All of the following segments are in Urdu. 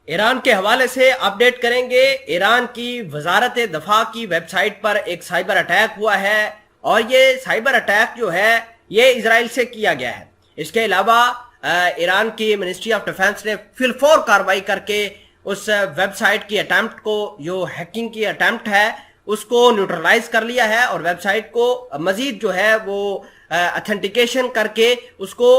ایران کے حوالے سے اپڈیٹ کریں گے۔ ایران کی وزارت دفاع کی ویب سائٹ پر ایک سائبر اٹیک ہوا ہے اور یہ سائبر اٹیک جو ہے یہ اسرائیل سے کیا گیا ہے۔ اس کے علاوہ ایران کی منسٹری آف ڈیفنس نے فی الفور کارروائی کر کے اس ویب سائٹ کی اٹیمپٹ کو، جو ہیکنگ کی اٹیمپٹ ہے، اس کو نیوٹرلائز کر لیا ہے اور ویب سائٹ کو مزید جو ہے وہ اتھینٹیکیشن کر کے اس کو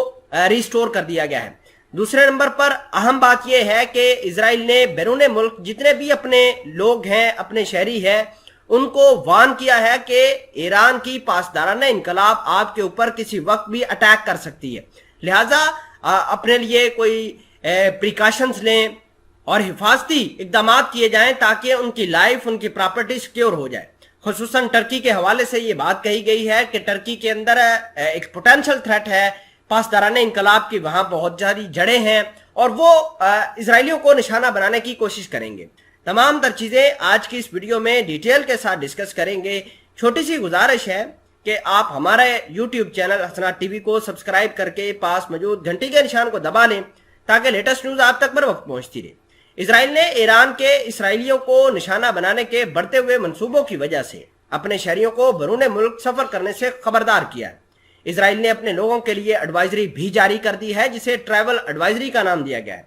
ریسٹور کر دیا گیا ہے۔ دوسرے نمبر پر اہم بات یہ ہے کہ اسرائیل نے بیرون ملک جتنے بھی اپنے لوگ ہیں، اپنے شہری ہیں، ان کو وارن کیا ہے کہ ایران کی پاسدارانہ انقلاب آپ کے اوپر کسی وقت بھی اٹیک کر سکتی ہے، لہٰذا اپنے لیے کوئی پریکاشنز لیں اور حفاظتی اقدامات کیے جائیں تاکہ ان کی لائف، ان کی پراپرٹی سیکیور ہو جائے۔ خصوصاً ٹرکی کے حوالے سے یہ بات کہی گئی ہے کہ ٹرکی کے اندر ایک پوٹینشل تھریٹ ہے پاسدارانہ انقلاب کی، وہاں بہت ساری جڑیں ہیں اور وہ اسرائیلیوں کو نشانہ بنانے کی کوشش کریں گے۔ تمام تر چیزیں آج کی اس ویڈیو میں ڈیٹیل کے ساتھ ڈسکس کریں گے۔ چھوٹی سی گزارش ہے کہ آپ ہمارے یوٹیوب چینل حسنات ٹی وی کو سبسکرائب کر کے پاس موجود گھنٹی کے نشان کو دبا لیں تاکہ لیٹسٹ نیوز آپ تک بر وقت پہنچتی رہے۔ اسرائیل نے ایران کے اسرائیلیوں کو نشانہ بنانے کے بڑھتے ہوئے منصوبوں کی وجہ سے اپنے شہریوں کو بیرون ملک سفر کرنے سے خبردار کیا ہے۔ اسرائیل نے اپنے لوگوں کے لیے ایڈوائزری بھی جاری کر دی ہے جسے ٹریول ایڈوائزری کا نام دیا گیا ہے۔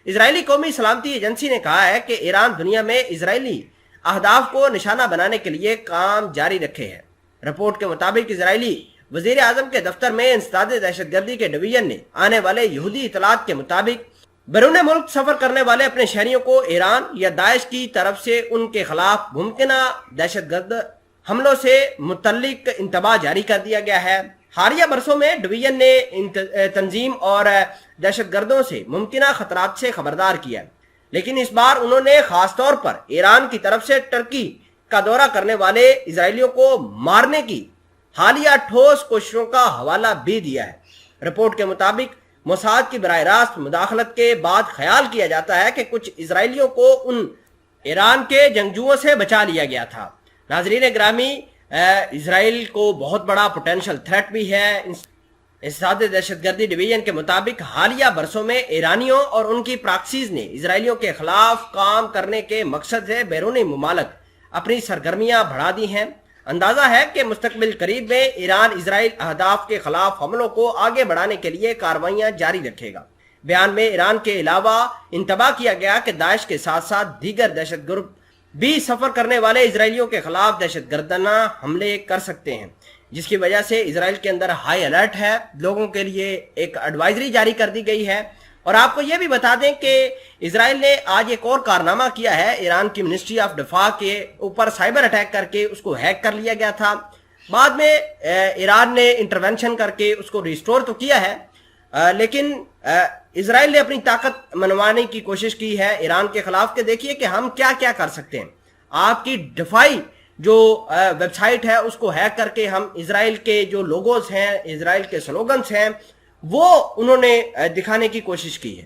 اسرائیلی قومی سلامتی ایجنسی نے کہا ہے کہ ایران دنیا میں اسرائیلی اہداف کو نشانہ بنانے کے لیے کام جاری رکھے ہے۔ رپورٹ کے مطابق اسرائیلی وزیر اعظم کے دفتر میں انسداد دہشت گردی کے ڈویژن نے آنے والے یہودی اطلاعات کے مطابق بیرون ملک سفر کرنے والے اپنے شہریوں کو ایران یا داعش کی طرف سے ان کے خلاف ممکنہ دہشت گرد حملوں سے متعلق انتباہ جاری کر دیا گیا ہے۔ حالیہ برسوں میں ڈویژن نے تنظیم اور دہشت گردوں سے ممکنہ خطرات سے خبردار کیا، لیکن اس بار انہوں نے خاص طور پر ایران کی طرف سے ٹرکی کا دورہ کرنے والے اسرائیلیوں کو مارنے کی حالیہ ٹھوس کوششوں کا حوالہ بھی دیا ہے۔ رپورٹ کے مطابق موساد کی براہ راست مداخلت کے بعد خیال کیا جاتا ہے کہ کچھ اسرائیلیوں کو ان ایران کے جنگجوؤں سے بچا لیا گیا تھا۔ ناظرین گرامی، اسرائیل کو بہت بڑا پوٹینشل تھریٹ بھی ہے۔ انسداد دہشت گردی ڈویژن کے مطابق حالیہ برسوں میں ایرانیوں اور ان کی پراکسیز نے اسرائیلیوں کے خلاف کام کرنے کے مقصد سے بیرونی ممالک اپنی سرگرمیاں بڑھا دی ہیں۔ اندازہ ہے کہ مستقبل قریب میں ایران اسرائیل اہداف کے خلاف حملوں کو آگے بڑھانے کے لیے کارروائیاں جاری رکھے گا۔ بیان میں ایران کے علاوہ انتباہ کیا گیا کہ داعش کے ساتھ ساتھ دیگر دہشت گرد بھی سفر کرنے والے اسرائیلیوں کے خلاف دہشت گردانہ حملے کر سکتے ہیں، جس کی وجہ سے اسرائیل کے اندر ہائی الرٹ ہے۔ لوگوں کے لیے ایک ایڈوائزری جاری کر دی گئی ہے۔ اور آپ کو یہ بھی بتا دیں کہ اسرائیل نے آج ایک اور کارنامہ کیا ہے۔ ایران کی منسٹری آف دفاع کے اوپر سائبر اٹیک کر کے اس کو ہیک کر لیا گیا تھا، بعد میں ایران نے انٹرونشن کر کے اس کو ریسٹور تو کیا ہے، لیکن اسرائیل نے اپنی طاقت منوانے کی کوشش کی ہے ایران کے خلاف کہ دیکھیے کہ ہم کیا کیا کر سکتے ہیں۔ آپ کی دفاعی جو ویب سائٹ ہے اس کو ہیک کر کے ہم اسرائیل کے جو لوگوز ہیں، اسرائیل کے سلوگنز ہیں، وہ انہوں نے دکھانے کی کوشش کی ہے۔